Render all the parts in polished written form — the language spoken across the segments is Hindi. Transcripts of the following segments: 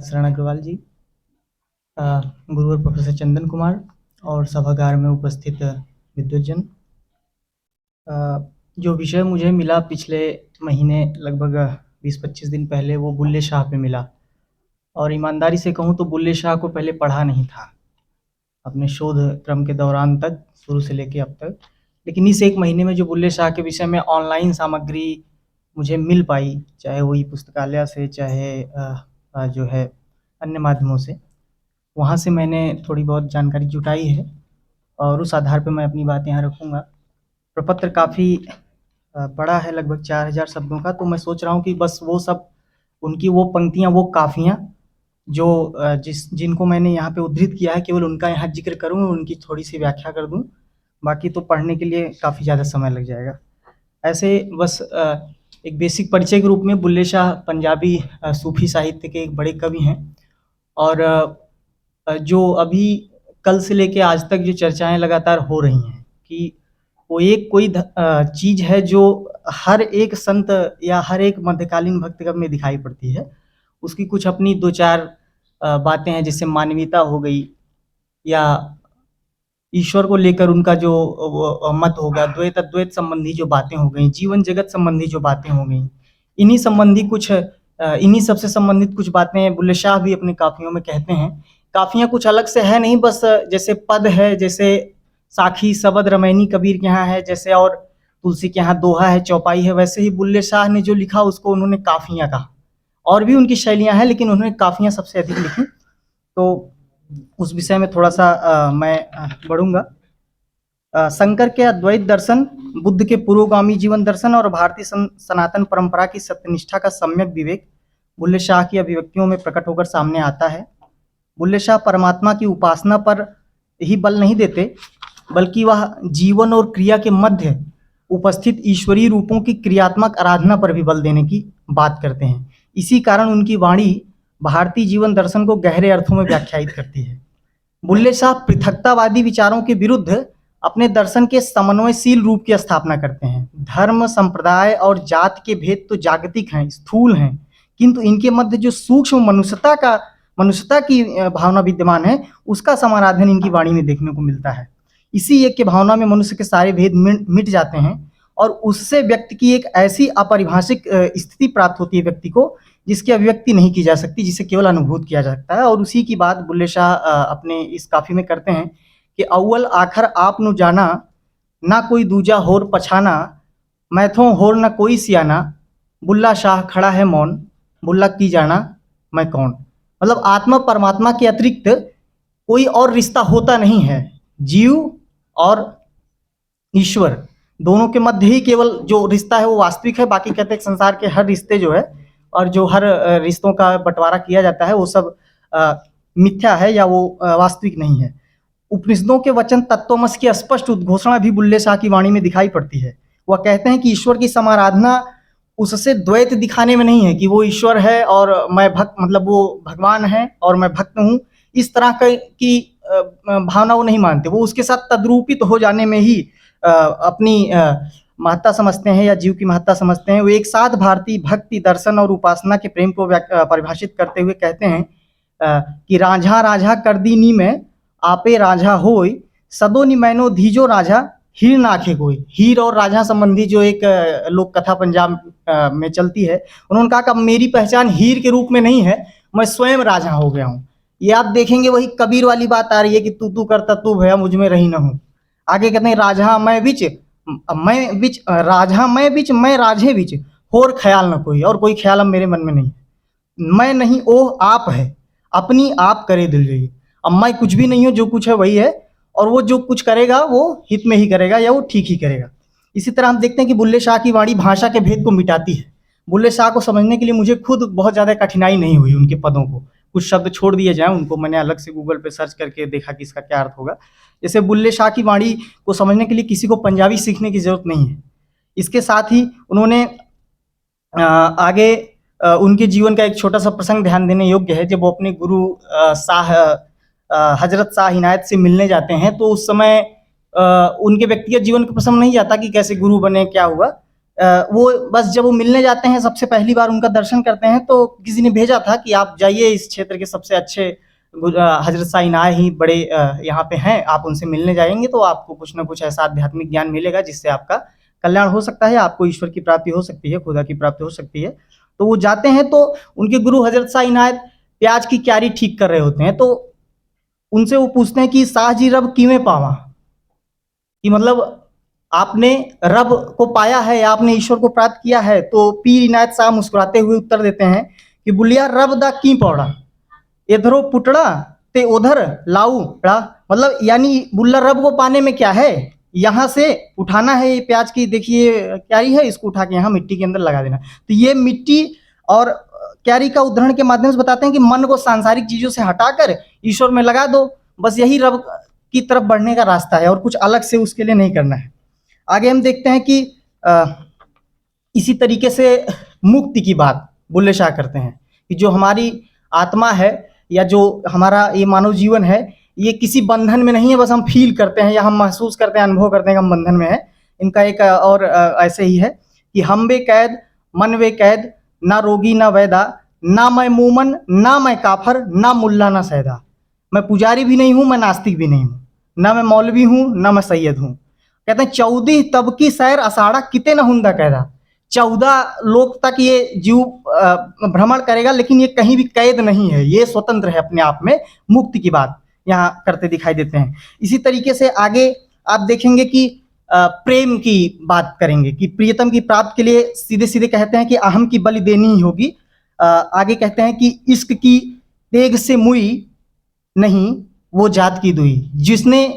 शरण अग्रवाल जी, अ, गुरुवर प्रोफेसर चंदन कुमार और सभागार में उपस्थित विद्वज्जन। जो विषय मुझे मिला पिछले महीने लगभग 20-25 दिन पहले वो बुल्ले शाह पे मिला और ईमानदारी से कहूँ तो बुल्ले शाह को पहले पढ़ा नहीं था अपने शोध क्रम के दौरान तक, शुरू से लेके अब तक। लेकिन इस 1 महीने में जो बुल्ले शाह के विषय में ऑनलाइन सामग्री मुझे मिल पाई, चाहे वो ई-पुस्तकालय से, चाहे जो है अन्य माध्यमों से, वहाँ से मैंने थोड़ी बहुत जानकारी जुटाई है और उस आधार पे मैं अपनी बात यहाँ रखूँगा। प्रपत्र काफ़ी बड़ा है, लगभग 4000 शब्दों का, तो मैं सोच रहा हूँ कि बस वो सब उनकी वो पंक्तियाँ, वो काफ़ियाँ जो जिनको मैंने यहाँ पे उद्धृत किया है, केवल उनका यहाँ ज़िक्र करूँ और उनकी थोड़ी-सी व्याख्या कर दूँ। बाकी तो पढ़ने के लिए काफ़ी ज़्यादा समय लग जाएगा। ऐसे बस एक बेसिक परिचय के रूप में बुल्ले शाह पंजाबी सूफ़ी साहित्य के एक बड़े कवि हैं और जो अभी कल से लेके आज तक जो चर्चाएँ लगातार हो रही हैं कि वो एक कोई चीज़ है जो हर एक संत या हर एक मध्यकालीन भक्त में दिखाई पड़ती है। उसकी कुछ अपनी 2-4 बातें हैं, जैसे मानवीयता हो गई या ईश्वर को लेकर उनका जो वो मत होगा, द्वैत-अद्वैत संबंधी जो बातें हो गई, जीवन जगत संबंधी जो बातें हो गई, इन्हीं सब से संबंधित कुछ बातें बुल्ले शाह भी अपने काफ़ियों में कहते हैं। काफ़ियाँ कुछ अलग से है नहीं, बस जैसे पद है, जैसे साखी, शबद, रमैनी कबीर के यहाँ है, जैसे और तुलसी के यहाँ दोहा है, चौपाई है, वैसे ही बुल्ले शाह ने जो लिखा उसको उन्होंने काफ़ियाँ कहा। और भी उनकी शैलियाँ हैं, लेकिन उन्होंने काफ़ियाँ सबसे अधिक लिखी। तो उस विषय में थोड़ा-सा मैं बढ़ूँगा। शंकर के अद्वैत दर्शन, बुद्ध के पुरोगामी जीवन दर्शन और भारतीय सनातन परंपरा की सत्यनिष्ठा का सम्यक विवेक बुल्ले शाह की अभिव्यक्तियों में प्रकट होकर सामने आता है। बुल्ले शाह परमात्मा की उपासना पर ही बल नहीं देते, बल्कि वह जीवन और क्रिया के मध्य उपस्थित ईश्वरीय रूपों की क्रियात्मक आराधना पर भी बल देने की बात करते हैं। इसी कारण उनकी वाणी भारतीय जीवन दर्शन को गहरे अर्थों में व्याख्यायित करती है। बुल्ले शाह पृथकतावादी विचारों के विरुद्ध अपने दर्शन के समन्वयशील रूप की स्थापना करते हैं। धर्म, संप्रदाय और जात के भेद तो जागतिक हैं, स्थूल हैं, किंतु इनके मध्य जो सूक्ष्म मनुष्यता की भावना विद्यमान है, उसका समाराधन इनकी वाणी में देखने को मिलता है। इसी एक की भावना में मनुष्य के सारे भेद मिट जाते हैं और उससे व्यक्ति की एक ऐसी अपरिभाषिक स्थिति प्राप्त होती है व्यक्ति को, जिसकी अभिव्यक्ति नहीं की जा सकती, जिसे केवल अनुभूत किया जा सकता है। और उसी की बात बुल्ले शाह अपने इस काफ़ी में करते हैं कि अव्वल आखर आप नु जाना, ना कोई दूजा होर पछाना, मैथों होर न कोई सियाना, बुल्ला शाह खड़ा है मौन, बुल्ला की जाना मैं कौन। मतलब आत्मा परमात्मा के अतिरिक्त कोई और रिश्ता होता नहीं है। जीव और ईश्वर दोनों के मध्य ही केवल जो रिश्ता है वो वास्तविक है। बाकी कहते हैं संसार के हर रिश्ते जो है और जो हर रिश्तों का बंटवारा किया जाता है वो सब मिथ्या है या वो वास्तविक नहीं है। उपनिषदों के वचन तत्वमसि की स्पष्ट उद्घोषणा भी बुल्ले शाह की वाणी में दिखाई पड़ती है। वह कहते हैं कि ईश्वर की समाराधना उससे द्वैत दिखाने में नहीं है कि वो ईश्वर है और मैं भक्त, मतलब वो भगवान है और मैं भक्त हूँ, इस तरह की भावना वो नहीं मानते। वो उसके साथ तद्रूपित हो जाने में ही अपनी महत्ता समझते हैं या जीव की महत्ता समझते हैं। वो एक साथ भारतीय भक्ति, दर्शन और उपासना के प्रेम को परिभाषित करते हुए कहते हैं कि राझा राझा कर दी नी में आपे राझा होय, सदो नि मैनो धीजो राझा हीर नाखे कोई। हीर और राझा संबंधी जो एक लोक कथा पंजाब में चलती है, उन्होंने कहा कि अब मेरी पहचान हीर के रूप में नहीं है, मैं स्वयं राझा हो गया हूँ। ये आप देखेंगे वही कबीर वाली बात आ रही है कि तू करता तू भया मुझ में रही न हूँ। आगे कहते हैं राझा मैं बिच राझा मैं बिच मैं राझे बिच, होर ख्याल न कोई, और कोई ख्याल अब मेरे मन में नहीं है। मैं नहीं ओह आप है, अपनी आप करे दिल रही। अब मैं कुछ भी नहीं हूँ, जो कुछ है वही है, और वो जो कुछ करेगा वो हित में ही करेगा या वो ठीक ही करेगा। इसी तरह हम देखते हैं कि बुल्ले शाह की वाणी भाषा के भेद को मिटाती है। बुल्ले शाह को समझने के लिए मुझे खुद बहुत ज़्यादा कठिनाई नहीं हुई उनके पदों को। कुछ शब्द छोड़ दिए जाएँ, उनको मैंने अलग से गूगल पे सर्च करके देखा कि इसका क्या अर्थ होगा। जैसे बुल्ले शाह की वाणी को समझने के लिए किसी को पंजाबी सीखने की ज़रूरत नहीं है। इसके साथ ही उन्होंने आगे उनके जीवन का एक छोटा-सा प्रसंग ध्यान देने योग्य है। जब वो अपने गुरु हज़रत शाह इनायत से मिलने जाते हैं, तो उस समय उनके व्यक्तिगत जीवन का प्रसंग नहीं आता कि कैसे गुरु बने, क्या हुआ। वो बस जब वो मिलने जाते हैं, सबसे पहली बार उनका दर्शन करते हैं, तो किसी ने भेजा था कि आप जाइए, इस क्षेत्र के सबसे अच्छे हजरत शाह इनाय ही बड़े यहाँ पे हैं, आप उनसे मिलने जाएंगे तो आपको कुछ ना कुछ ऐसा आध्यात्मिक ज्ञान मिलेगा जिससे आपका कल्याण हो सकता है, आपको ईश्वर की प्राप्ति हो सकती है, खुदा की प्राप्ति हो सकती है। तो वो जाते हैं तो उनके गुरु हजरत शाह इनायत प्याज की क्यारी ठीक कर रहे होते हैं, तो उनसे वो पूछते हैं कि शाह जी रब किवें पावा, कि मतलब आपने रब को पाया है या आपने ईश्वर को प्राप्त किया है। तो पीर इनायत शाह मुस्कुराते हुए उत्तर देते हैं कि बुलिया रब दा की पौड़ा, इधरो पुटड़ा ते उधर लाऊ ड़ा, मतलब यानी बुल्ला रब को पाने में क्या है, यहाँ से उठाना है ये प्याज की, देखिए क्यारी है, इसको उठा के यहाँ मिट्टी के अंदर लगा देना। तो ये मिट्टी और क्यारी का उदाहरण के माध्यम से बताते हैं कि मन को सांसारिक चीजों से हटाकर ईश्वर में लगा दो, बस यही रब की तरफ बढ़ने का रास्ता है और कुछ अलग से उसके लिए नहीं करना है। आगे हम देखते हैं कि इसी तरीके से मुक्ति की बात बुल्ले शाह करते हैं कि जो हमारी आत्मा है या जो हमारा ये मानव जीवन है, ये किसी बंधन में नहीं है, बस हम फील करते हैं या हम महसूस करते हैं, अनुभव करते हैं कि हम बंधन में है। इनका एक और ऐसे ही है कि हम बे कैद मन वे कैद, ना रोगी ना वैदा, ना मैं मूमन ना मैं काफर, ना मुल्ला ना सैदा। मैं पुजारी भी नहीं हूँ, मैं नास्तिक भी नहीं हूँ, ना मैं मौलवी हूँ ना मैं सैयद हूँ। कहते हैं 14 तब की सैर असाड़ा किते न हुंदा कैदा, 14 लोग तक ये जीव भ्रमण करेगा, लेकिन ये कहीं भी कैद नहीं है, ये स्वतंत्र है अपने आप में। मुक्ति की बात यहाँ करते दिखाई देते हैं। इसी तरीके से आगे आप देखेंगे कि प्रेम की बात करेंगे कि प्रियतम की प्राप्ति के लिए सीधे सीधे कहते हैं कि अहम की बलि देनी ही होगी। आगे कहते हैं कि इश्क की तेग से मुई नहीं वो जात की दुई, जिसने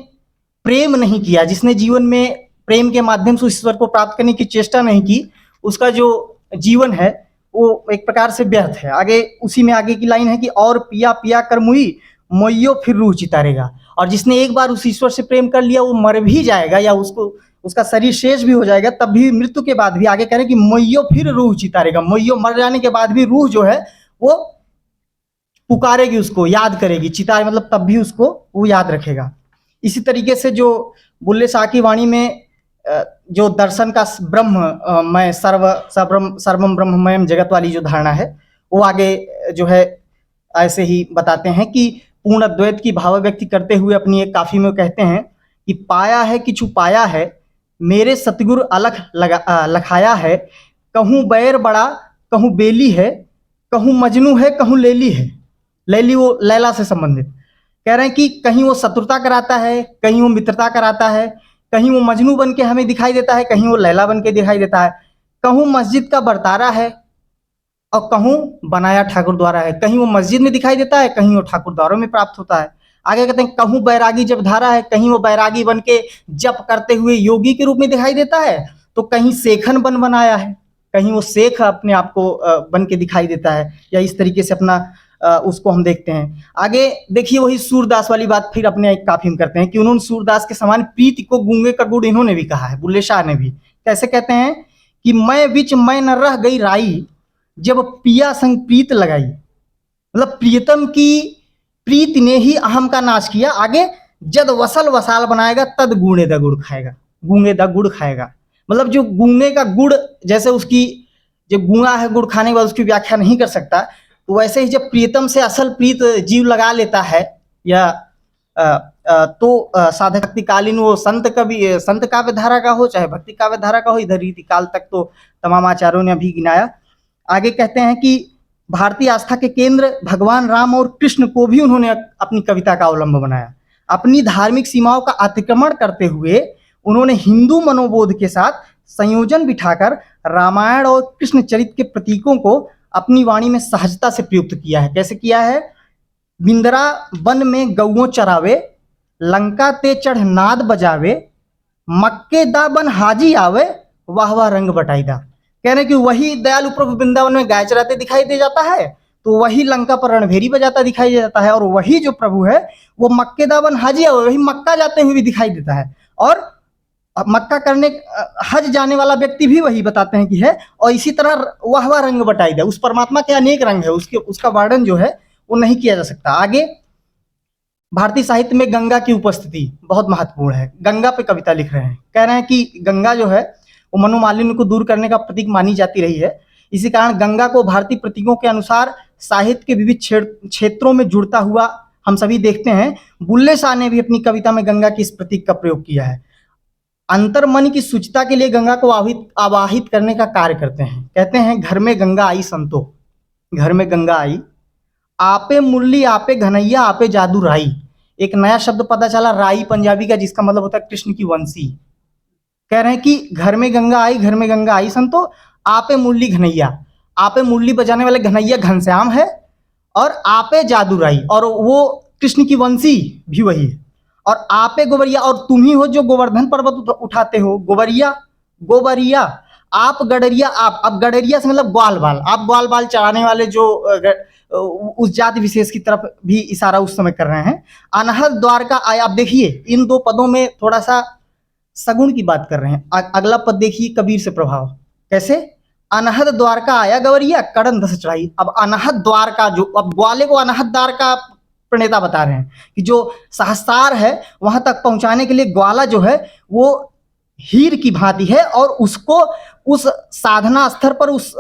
प्रेम नहीं किया, जिसने जीवन में प्रेम के माध्यम से ईश्वर को प्राप्त करने की चेष्टा नहीं की, उसका जो जीवन है वो एक प्रकार से व्यर्थ है। आगे उसी में आगे की लाइन है कि और पिया पिया कर मुई मोइयो फिर रूह चितारेगा, और जिसने एक बार उस ईश्वर से प्रेम कर लिया वो मर भी जाएगा या उसको उसका शरीर शेष भी हो जाएगा, तब भी मृत्यु के बाद भी आगे कह रहे हैं कि मोइयो फिर रूह चितारेगा, मोइयो मर जाने के बाद भी रूह जो है वो पुकारेगी, उसको याद करेगी, चितारे मतलब तब भी उसको वो याद रखेगा। इसी तरीके से जो बुल्ले शाह की वाणी में जो दर्शन का ब्रह्म मैं सर्वम ब्रह्ममयम जगत वाली जो धारणा है, वो आगे जो है ऐसे ही बताते हैं कि पूर्ण अद्वैत की भाव व्यक्ति करते हुए अपनी एक काफी में कहते हैं कि पाया है कि छुपाया है, मेरे सतगुरु अलख लखाया है, कहूँ बैर बड़ा कहूँ बेली है, कहूँ मजनू है कहूँ लेली है। लैली वो लैला से संबंधित कह रहे हैं कि कहीं वो शत्रुता कराता है, कहीं वो मित्रता कराता है, कहीं वो मजनू बन के हमें दिखाई देता है, कहीं वो लैला बन के दिखाई देता है, कहूँ मस्जिद का बरतारा है और कहूँ बनाया ठाकुर द्वारा है। कहीं वो मस्जिद में दिखाई देता है, कहीं वो ठाकुर द्वारों में प्राप्त होता है। आगे कहते हैं कहूँ बैरागी जब धारा है, कहीं वो बैरागी बन के जप करते हुए योगी के रूप में दिखाई देता है, तो कहीं शेखन बन बनाया है, कहीं वो शेख अपने आप को बन के दिखाई देता है, या इस तरीके से अपना उसको हम देखते हैं। आगे देखिए वही सूरदास वाली बात फिर अपने एक काफी में करते हैं कि उन्होंने सूरदास के समान प्रीति को गूंगे का गुड़ इन्होंने भी कहा है, बुल्ले शाह ने भी। कैसे कहते हैं कि मैं बिच मैं न रह गई राई, जब पिया संग प्रीत लगाई, मतलब प्रियतम की प्रीति ने ही अहम का नाश किया। आगे जद वसल वसाल बनाएगा तद गूंगे दा गुड़ खाएगा, गूंगे दा गुड़ खाएगा, मतलब जो गूंगे का गुड़, जैसे उसकी जो गूंगा है गुड़ खाने के बाद उसकी व्याख्या नहीं कर सकता, तो वैसे ही जब प्रियतम से असल प्रीत जीव लगा लेता है या तो साधक भक्ति कालीन वो संत काव्य धारा का हो चाहे भक्ति काव्य धारा का हो, इधर रीति काल तक तो तमाम आचार्यों ने अभी गिनाया। आगे कहते हैं कि भारतीय आस्था के केंद्र भगवान राम और कृष्ण को भी उन्होंने अपनी कविता का अवलंब बनाया। अपनी धार्मिक सीमाओं का अतिक्रमण करते हुए उन्होंने हिंदू मनोबोध के साथ संयोजन बिठाकर रामायण और कृष्ण चरित्र के प्रतीकों को अपनी वाणी में सहजता से प्रयुक्त किया है। कैसे किया है? बिंदरा वन में गौओं चरावे, लंका ते चढ़ नाद बजावे, मक्के दा बन हाजी आवे, वाह वाह रंग बटाईदा। कह रहे कि वही दयालु प्रभु वृंदावन में गाय चराते दिखाई दे जाता है, तो वही लंका पर रणभेरी बजाता दिखाई दे जाता है, और वही जो प्रभु है वो मक्के दा बन हाजी आवे, वही मक्का जाते हुए भी दिखाई देता है, और मक्का करने हज जाने वाला व्यक्ति भी वही बताते हैं कि है। और इसी तरह वह रंग बटाई दे, उस परमात्मा के अनेक रंग है, उसका वर्णन जो है वो नहीं किया जा सकता। आगे भारतीय साहित्य में गंगा की उपस्थिति बहुत महत्वपूर्ण है। गंगा पे कविता लिख रहे हैं, कह रहे हैं कि गंगा जो है वो मनोमालिन्य को दूर करने का प्रतीक मानी जाती रही है। इसी कारण गंगा को भारतीय प्रतीकों के अनुसार साहित्य के विविध क्षेत्रों में जुड़ता हुआ हम सभी देखते हैं। बुल्ले शाह ने भी अपनी कविता में गंगा के इस प्रतीक का प्रयोग किया है। अंतर्मन की शुचिता के लिए गंगा को आवाहित करने का कार्य करते हैं। कहते हैं, घर में गंगा आई संतो, घर में गंगा आई, आपे मुरली आपे घनैया आपे जादू राई। एक नया शब्द पता चला, राई पंजाबी का, जिसका मतलब होता है कृष्ण की वंशी। कह रहे हैं कि घर में गंगा आई, घर में गंगा आई संतो, आपे मुरली घनैया, आपे मुरली बजाने वाले घनैया घनश्याम है, और आपे जादू राई, और वो कृष्ण की वंशी भी वही है। और आपे गोबरिया, और तुम ही हो जो गोवर्धन पर्वत उठाते हो, गोबरिया गोबरिया, आप गडरिया, आप, अब गडरिया से मतलब ग्वाल बाल, आप ग्वाल बाल चढ़ाने वाले जो उस जाति विशेष की तरफ भी इशारा उस समय कर रहे हैं। अनहद द्वारका आया, आप देखिए इन दो पदों में थोड़ा सा सगुण की बात कर रहे हैं। अगला पद देखिए कबीर से प्रभाव कैसे, अनहद द्वारका आया गवरिया कड़न दस चढ़ाई। अब अनहद द्वारका, जो अब ग्वाले को अनहद द्वार का प्रणेता बता रहे हैं कि जो सहस्रार है वहां तक पहुंचाने के लिए ग्वाला जो है वो हीर की भांति है, और उसको उस साधना स्तर पर, उस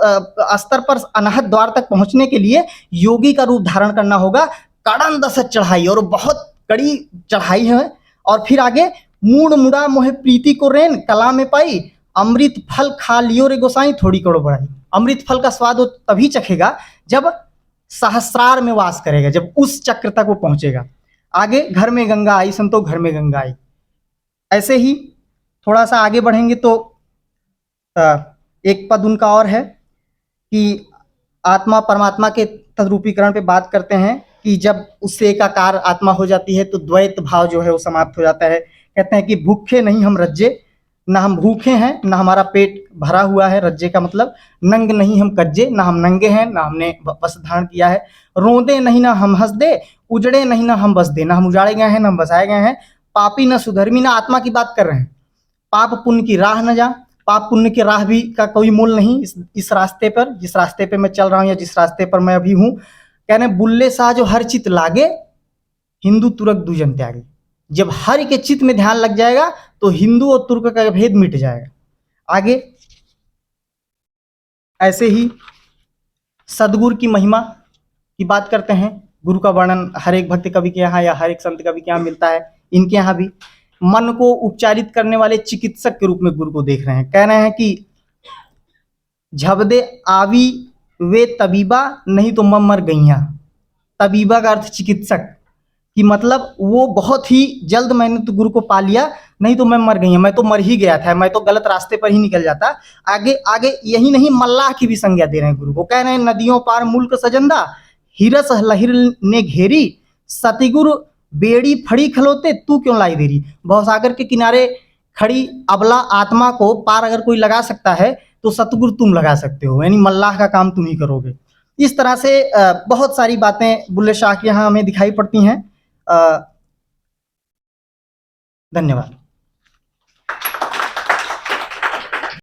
स्तर पर अनहद द्वार तक पहुंचने के लिए योगी का रूप धारण करना होगा। कड़न दस चढ़ाई, और बहुत कड़ी चढ़ाई है। और फिर आगे, मूड मुड़ा मोहे प्रीति को रेन कला में पाई, अमृत फल खा लियो रे गोसाई थोड़ी करो बढ़ाई। अमृत फल का स्वाद वो तभी चखेगा जब सहस्रार में वास करेगा, जब उस चक्र तक वो पहुंचेगा। आगे, घर में गंगा आई संतो, घर में गंगा आई। ऐसे ही थोड़ा सा आगे बढ़ेंगे तो एक पद उनका और है कि आत्मा परमात्मा के तद्रूपीकरण पे बात करते हैं कि जब उससे एकाकार आत्मा हो जाती है तो द्वैत भाव जो है वो समाप्त हो जाता है। कहते हैं कि भूखे नहीं हम रज्जे, ना हम भूखे हैं ना हमारा पेट भरा हुआ है, रज्जे का मतलब नंग नहीं हम कज्जे, ना हम नंगे हैं ना हमने वस्त्र धारण किया है। रोंदे नहीं ना हम हंस दे, उजड़े नहीं ना हम बस दे, ना हम उजाड़े गए हैं ना हम बसाए गए हैं। पापी न सुधर्मी, ना आत्मा की बात कर रहे हैं। पाप पुण्य की राह न जा, पाप पुण्य की राह भी का कोई मूल नहीं इस रास्ते पर, जिस रास्ते पे मैं चल रहा हूँ या जिस रास्ते पर मैं अभी हूँ। कह रहे बुल्ले शाह जो हर चित लागे, हिंदू तुर्क दूजन त्यागे। जब हर के चित्त में ध्यान लग जाएगा तो हिंदू और तुर्क का भेद मिट जाएगा। आगे, ऐसे ही सदगुरु की महिमा की बात करते हैं। गुरु का वर्णन हर एक भक्त कवि के यहाँ या हर एक संत कवि के यहाँ मिलता है। इनके यहाँ भी मन को उपचारित करने वाले चिकित्सक के रूप में गुरु को देख रहे हैं। कह रहे हैं कि झबदे आवी वे तबीबा, नहीं तो मर गईया। तबीबा का अर्थ चिकित्सक, कि मतलब वो बहुत ही जल्द मैंने तो गुरु को पा लिया, नहीं तो मैं मर गई, मैं तो मर ही गया था, मैं तो गलत रास्ते पर ही निकल जाता। आगे आगे यही नहीं, मल्लाह की भी संज्ञा दे रहे हैं गुरु को। कह रहे हैं नदियों पार मुल्क सजंदा, हिरस लहिर ने घेरी, सतिगुरु बेड़ी फड़ी खलोते तू क्यों लाई देरी। भवसागर के किनारे खड़ी अबला आत्मा को पार अगर कोई लगा सकता है तो सतगुरु तुम लगा सकते हो, यानी मल्लाह का काम तुम ही करोगे। इस तरह से बहुत सारी बातें बुल्ले शाह के यहाँ हमें दिखाई पड़ती हैं। धन्यवाद।